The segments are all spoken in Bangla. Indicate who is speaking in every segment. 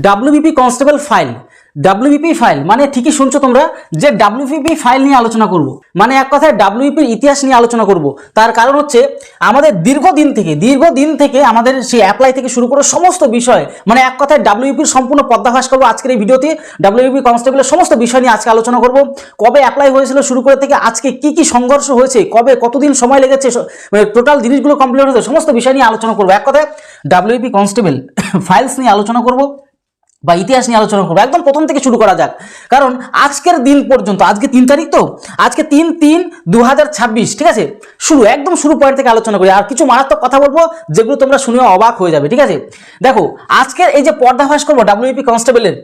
Speaker 1: WBP constable file, WBP file মানে ঠিকই শুনছো তোমরা, যে ডাব্লিউবিপি ফাইল নিয়ে আলোচনা করব, মানে এক কথায় ডাব্লিউবিপির ইতিহাস নিয়ে আলোচনা করব। তার কারণ হচ্ছে আমাদের দীর্ঘদিন থেকে আমাদের সেই অ্যাপ্লাই থেকে শুরু করে সমস্ত বিষয়, মানে এক কথায় ডাব্লিউবিপির সম্পূর্ণ পর্দাফাশ করবো আজকের এই ভিডিওতে। ডাব্লিউবিপি কনস্টেবলের সমস্ত বিষয় নিয়ে আজকে আলোচনা করব। কবে অ্যাপ্লাই হয়েছিল শুরু করে থেকে আজকে কি সংঘর্ষ হয়েছে, কবে কতদিন সময় লেগেছে, মানে টোটাল জিনিসগুলো কমপ্লিট হয়েছে, সমস্ত বিষয় নিয়ে আলোচনা করবো। এক কথায় ডাব্লিউবিপি কনস্টেবল ফাইলস নিয়ে আলোচনা করব বা ইতিহাস নিয়ে আলোচনা করবো। একদম প্রথম থেকে শুরু করা যাক, কারণ আজকের দিন পর্যন্ত, আজকে 3 তারিখ তো, আজকে 3/3/2026, ঠিক আছে। একদম শুরু পয়েন্ট থেকে আলোচনা করি, আর কিছু মারাত্মক কথা বলবো যেগুলো তোমরা শুনে অবাক হয়ে যাবে, ঠিক আছে। দেখো আজকের এই যে পর্দাফাশ করবো ডাব্লিউবিপি কনস্টেবলের,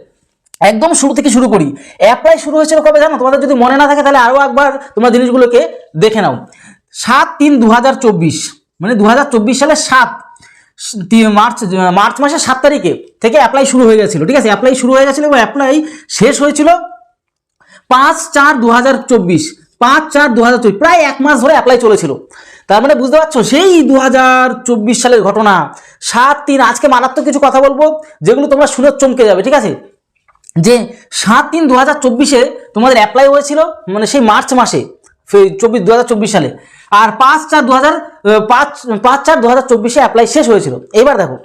Speaker 1: একদম শুরু থেকে শুরু করি। অ্যাপ্লাই শুরু হয়েছিল কবে জানো? তোমাদের যদি মনে না থাকে তাহলে আরও একবার তোমরা জিনিসগুলোকে দেখে নাও। 7/3/2024, মানে 2024 সালের মার্চ মাসের 7 তারিখে থেকে অ্যাপ্লাই শুরু হয়ে গেছিল, ঠিক আছে। অ্যাপ্লাই শুরু হয়ে গেছিল এবং অ্যাপ্লাই শেষ হয়েছিল 5/4/2024, 5/4/2024, প্রায় 1 মাস ধরে অ্যাপ্লাই চলেছিল। তার মানে বুঝতে পারছো সেই 2024 সালের ঘটনা। 7/3, আজকে মারাত্মক কিছু কথা বলবো যেগুলো তোমরা শুনে চমকে যাবে, ঠিক আছে। যে 7/3/2024 তোমাদের অ্যাপ্লাই হয়েছিল, মানে সেই মার্চ মাসে 2024 সালে, আর 5/4/2024 অ্যাপ্লাই শেষ হয়েছিল। এবার দেখো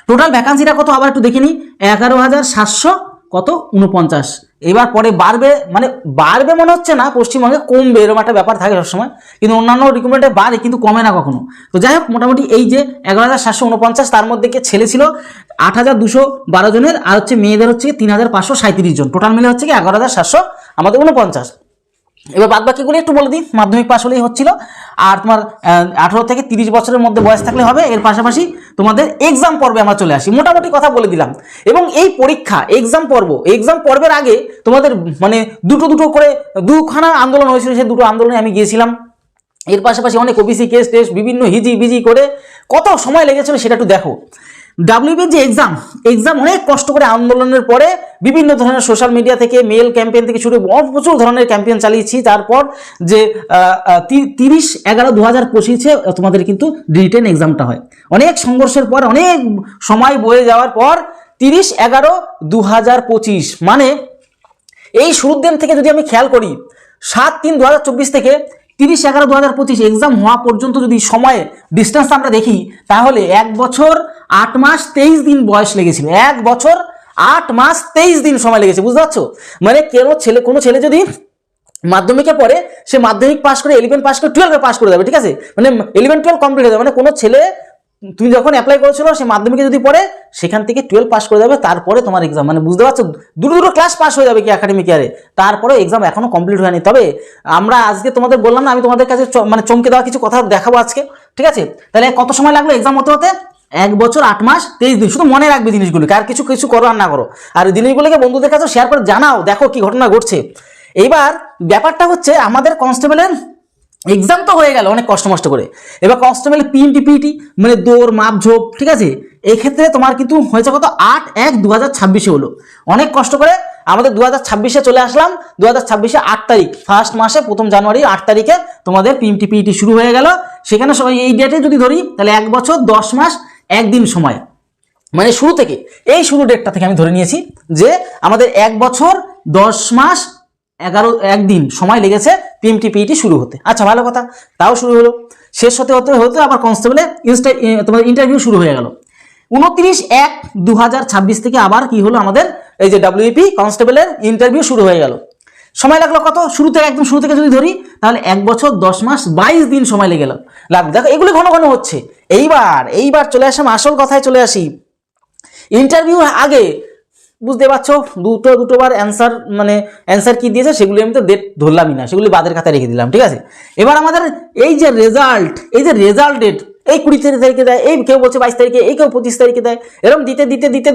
Speaker 1: টোটাল ভ্যাকান্সিটা কত, আবার একটু দেখে নিই। 11,749। এবার পরে বাড়বে, মানে বাড়বে মনে হচ্ছে না, পশ্চিমবঙ্গে কমবে এরকম একটা ব্যাপার থাকে সবসময়, কিন্তু অন্যান্য রিক্রুটমেন্টে বাড়ে কিন্তু কমে না কখনো। তো যাই হোক, মোটামুটি এই যে 11,749, তার মধ্যে কি ছেলে ছিল 8,212 জনের, আর হচ্ছে মেয়েদের হচ্ছে 3,537 জন, টোটাল মিলে হচ্ছে কি 11,700 আমাদের 49। এবার বাদ বাকিগুলো একটু বলে দিই। মাধ্যমিক পাস হলেই হচ্ছিল, আর তোমার 18 থেকে 30 বছরের মধ্যে বয়স থাকলে হবে। এর পাশাপাশি তোমাদের এক্সাম পর্বে আমরা চলে আসি, মোটামুটি কথা বলে দিলাম। এবং এই পরীক্ষা এক্সাম পর্বের আগে তোমাদের মানে দুটো করে দুখানা আন্দোলন হয়েছিল, সেই দুটো আন্দোলনে আমি গিয়েছিলাম। এর পাশাপাশি অনেক ওবিসি কেস টেস্ট, বিভিন্ন হিজি করে কত সময় লেগেছিল সেটা একটু দেখো। ডাব্লিউবিপির যে এক্সাম অনেক কষ্ট করে আন্দোলনের পরে বিভিন্ন ধরনের সোশ্যাল মিডিয়া থেকে, মেল ক্যাম্পেইন থেকে শুরু প্রচুর ধরনের ক্যাম্পেইন চালিয়েছি। তারপর যে 30/11/2025 তোমাদের কিন্তু রিটেন এক্সামটা হয়। অনেক সংঘর্ষের পর, অনেক সময় বয়ে যাওয়ার পর 30/11/2025, মানে এই শুরুর দিন থেকে যদি আমি খেয়াল করি, 7/3/2024 থেকে 30/11/2025 এক্সাম হওয়া পর্যন্ত যদি সময়ে ডিস্টেন্স আমরা দেখি, তাহলে 1 বছর 8 মাস 23 দিন বয়স লেগেছিল। 1 বছর 8 মাস 23 দিন সময় লেগেছে, বুঝতে পারছো? মানে কোনো ছেলে যদি মাধ্যমিকে পড়ে, সে মাধ্যমিক পাস করে 11 পাস করে 12 পাস করে যাবে, ঠিক আছে। মানে 11-12 কমপ্লিট হয়ে যাবে। মানে কোনো ছেলে তুমি যখন অ্যাপ্লাই করেছিল সে মাধ্যমিকে যদি পড়ে, সেখান থেকে 12 পাস করে যাবে, তারপরে তোমার এক্সাম, মানে বুঝতে পারছো, দুটো ক্লাস পাস হয়ে যাবে কি একাডেমিক ইয়ারে, তারপরে এক্সাম এখনো কমপ্লিট হয়নি। তবে আমরা আজকে তোমাদের বললাম না, আমি তোমাদের কাছে মানে চমকে দেওয়া কিছু কথা দেখাবো আজকে, ঠিক আছে। তাহলে কত সময় লাগলো এক্সাম হতে? 1 বছর 8 মাস 23 দিন। শুধু মনে রাখবে জিনিসগুলোকে, আর কিছু করো আর না করো, আর জিনিসগুলোকে বন্ধুদের কাছে শেয়ার করে জানাও, দেখো কি ঘটনা ঘটছে। এইবার ব্যাপারটা হচ্ছে আমাদের কনস্টেবলের এক্সাম তো হয়ে গেল অনেক কষ্ট করে। এবার কনস্টেবল পিএমটি মানে দৌড় মাপঝোপ, ঠিক আছে। এই ক্ষেত্রে তোমার কিন্তু হয়েছে কত, 8/1/2026 হলো। অনেক কষ্ট করে আমাদের 2026 চলে আসলাম। 2026 8 তারিখ, ফার্স্ট মাসে 1 জানুয়ারি 8 তারিখে তোমাদের পিএমটি শুরু হয়ে গেল। সেখানে সবাই এই ডেটে যদি ধরি, তাহলে 1 বছর 10 মাস 1 দিন সময়, মানে শুরু থেকে, এই শুরু ডেটটা থেকে আমি ধরে নিয়েছি যে আমাদের 1 বছর 10 মাস 1 দিন সময় লেগেছে পিএমটি শুরু হতে। আচ্ছা, ভালো কথা, তাও শুরু হলো। শেষ হতে আবার কনস্টেবলে তোমাদের ইন্টারভিউ শুরু হয়ে গেল 29/1/2026 থেকে। আবার কি হলো, আমাদের এই যে ডাব্লিউবিপি কনস্টেবলের ইন্টারভিউ শুরু হয়ে গেল। সময় লাগলো কত, একদম শুরু থেকে যদি ধরি, তাহলে 1 বছর 10 মাস 22 দিন সময় লেগে গেল। দেখো এগুলো ঘন ঘন হচ্ছে। এইবার চলে আসলাম আসল কথায় চলে আসি। ইন্টারভিউ আগে বুঝতে পারছো দুটোবার অ্যান্সার কি দিয়েছে সেগুলি আমি তো ডেট ধরলামই না, সেগুলি বাদের খাতায় রেখে দিলাম, ঠিক আছে। এবার আমাদের এই যে রেজাল্ট ডেট, এই 20 তারিখে দেয়, এই কেউ বলছে 22 তারিখে, এই কেউ 25 তারিখে দেয়। এরকম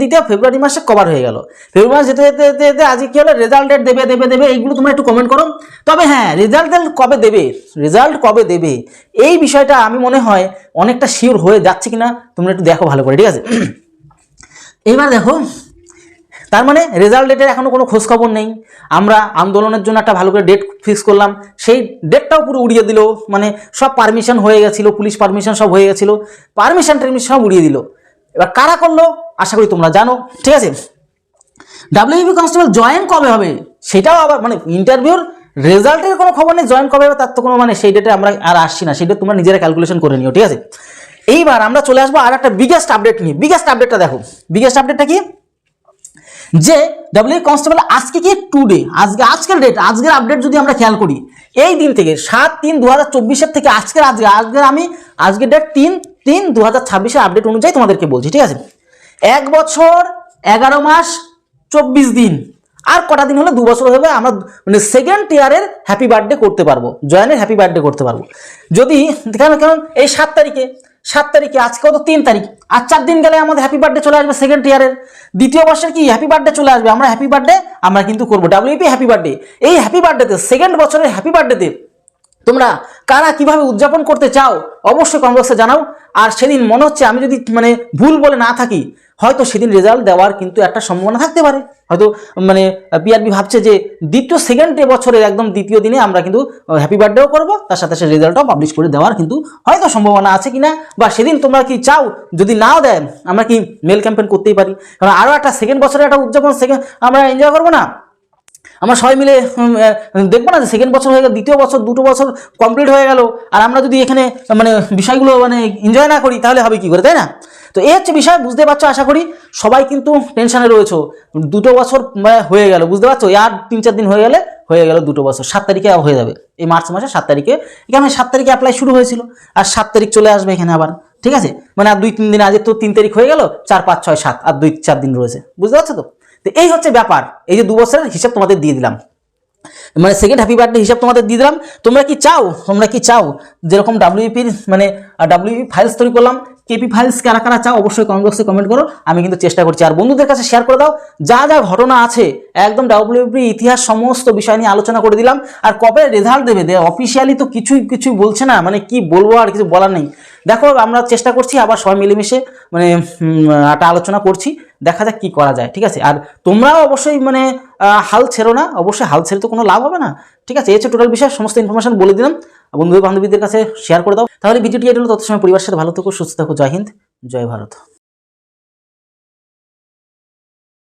Speaker 1: দিতে ফেব্রুয়ারি মাসে কভার হয়ে গেল। ফেব্রুয়ারি মাস যেতে আজকে কি হলো, রেজাল্ট ডেট দেবে। এইগুলো তোমরা একটু কমেন্ট করো। তবে হ্যাঁ, রেজাল্ট কবে দেবে এই বিষয়টা আমি মনে হয় অনেকটা শিওর হয়ে যাচ্ছে কিনা তোমরা একটু দেখো ভালো করে, ঠিক আছে। এবার দেখো, তার মানে রেজাল্ট ডেটের এখনো কোনো খোঁজ খবর নেই। আমরা আন্দোলনের জন্য একটা ভালো করে ডেট ফিক্স করলাম, সেই ডেটটাও পুরো উড়িয়ে দিল। মানে সব পারমিশন হয়ে গেছিলো, পুলিশ পারমিশন সব হয়ে গেছিলো, পারমিশন সব উড়িয়ে দিল। এবার কারা করলো আশা করি তোমরা জানো, ঠিক আছে। ডাব্লিউবিপি কনস্টেবল জয়েন কবে হবে সেটাও আবার মানে ইন্টারভিউর রেজাল্টের কোনো খবর নেই, জয়েন কবে হবে তার তো কোনো মানে সেই ডেটে আমরা আর আসছি না, সেই ডেট তোমরা নিজেরা ক্যালকুলেশন করে নিও, ঠিক আছে। এইবার আমরা চলে আসবো আর একটা বিগেস্ট আপডেট নিয়ে। বিগেস্ট আপডেটটা দেখো, বিগেস্ট আপডেটটা কি, যে ডাব্লিউ কনস্টেবল আজকে কি টুডে, আজকের ডেট, আজকের আপডেট যদি আমরা খেয়াল করি, এই দিন থেকে 7/3/2024 থেকে আজকের ডেট 3/3/2026 আপডেট অনুযায়ী তোমাদেরকে বলছি, ঠিক আছে। 1 বছর 11 মাস 24 দিন, আর কটা দিন হলে 2 বছর হবে, আমরা মানে সেকেন্ড ইয়ারের হ্যাপি বার্থডে করতে পারবো, জয়েনের হ্যাপি বার্থডে করতে পারবো যদি কারণ এই 7 তারিখে আজকে কত 3 তারিখ, আর 4 দিন গেলে আমাদের হ্যাপি বার্থডে চলে আসবে সেকেন্ড ইয়ারের, দ্বিতীয় বর্ষের কি হ্যাপি বার্থডে চলে আসবে, আমরা হ্যাপি বার্থডে আমরা কিন্তু করবো, ডাব্লিউপি হ্যাপি বার্থডে। এই হ্যাপি বার্থডেতে সেকেন্ড বছরের হ্যাপি বার্থডেতে তোমরা কারা কিভাবে উদযাপন করতে চাও অবশ্যই কমেন্ট বক্সে জানাও। আর সেদিন মনে হচ্ছে আমি যদি মানে ভুল বলে না থাকি, হয়তো সেদিন রেজাল্ট দেওয়ার কিন্তু একটা সম্ভাবনা থাকতে পারে, হয়তো মানে পিআরবি ভাবছে যে সেকেন্ড বছরের একদম দ্বিতীয় দিনে আমরা কিন্তু হ্যাপি বার্থডেও করবো, তার সাথে সে রেজাল্টটাও পাবলিশ করে দেওয়ার কিন্তু হয়তো সম্ভাবনা আছে কিনা, বা সেদিন তোমরা কি চাও যদি নাও দেন আমরা কি মেল ক্যাম্পেইন করতেই পারি, কারণ আরও একটা সেকেন্ড বছরের একটা উদযাপন আমরা এনজয় করবো না, আমরা সবাই মিলে দেখবো না যে সেকেন্ড বছর হয়ে গেল, দ্বিতীয় বছর 2 বছর কমপ্লিট হয়ে গেল, আর আমরা যদি এখানে মানে বিষয়গুলো মানে এনজয় না করি তাহলে হবে কি করে, তাই না। তো এই হচ্ছে বিষয়, বুঝতে পারছো, আশা করি সবাই কিন্তু টেনশনে রয়েছো, 2 বছর হয়ে গেল, বুঝতে পারছো, আর 3-4 দিন হয়ে গেল 2 বছর, 7 তারিখে হয়ে যাবে, এই মার্চ মাসে 7 তারিখে, এখানে 7 তারিখে অ্যাপ্লাই শুরু হয়েছিল, আর 7 তারিখ চলে আসবে এখানে আবার, ঠিক আছে, মানে আর 2-3 দিন, আজ তো 3 তারিখ হয়ে গেল, 4, 5, 6, 7 আর 2-4 দিন রয়েছে, বুঝতে পারছো তো। তো এই হচ্ছে ব্যাপার, এই যে 2 বছরের হিসাব তোমাদের দিয়ে দিলাম, মানে সেকেন্ড হ্যাপি বার্থডে হিসাব তোমাদের দিয়ে দিলাম। তোমরা কি চাও যেরকম ডাব্লিউপির মানে ডাব্লিউপি ফাইলস তৈরি করলাম, কেপি ফাইলস কারা কারা চাও অবশ্যই কমেন্ট বক্সে কমেন্ট করো, আমি কিন্তু চেষ্টা করছি, আর বন্ধুদের কাছে শেয়ার করে দাও, যা যা ঘটনা আছে একদম ডাব্লিউপি ইতিহাস সমস্ত বিষয় নিয়ে আলোচনা করে দিলাম। আর কবে রেজাল্ট দেবে অফিসিয়ালি তো কিছুই বলছে না, মানে কি বলবো আর কিছু বলার নেই। দেখো আমরা চেষ্টা করছি আবার সবাই মিলেমিশে মানে একটা আলোচনা করছি, দেখা যাক কি করা যায়, ঠিক আছে। আর তোমরাও অবশ্যই মানে হাল ছেড়ো না, অবশ্যই হাল ছেড়ে তো কোনো লাভ হবে না, ঠিক আছে। এই হচ্ছে টোটাল বিষয়, সমস্ত ইনফরমেশন বলে দিলাম, বন্ধু বান্ধবীদের কাছে শেয়ার করে দাও। তাহলে ভিডিওটি এটা হলো, তত সময় পরিবারের সাথে ভালো থেকো, সুস্থ থাকো, জয় হিন্দ, জয় ভারত।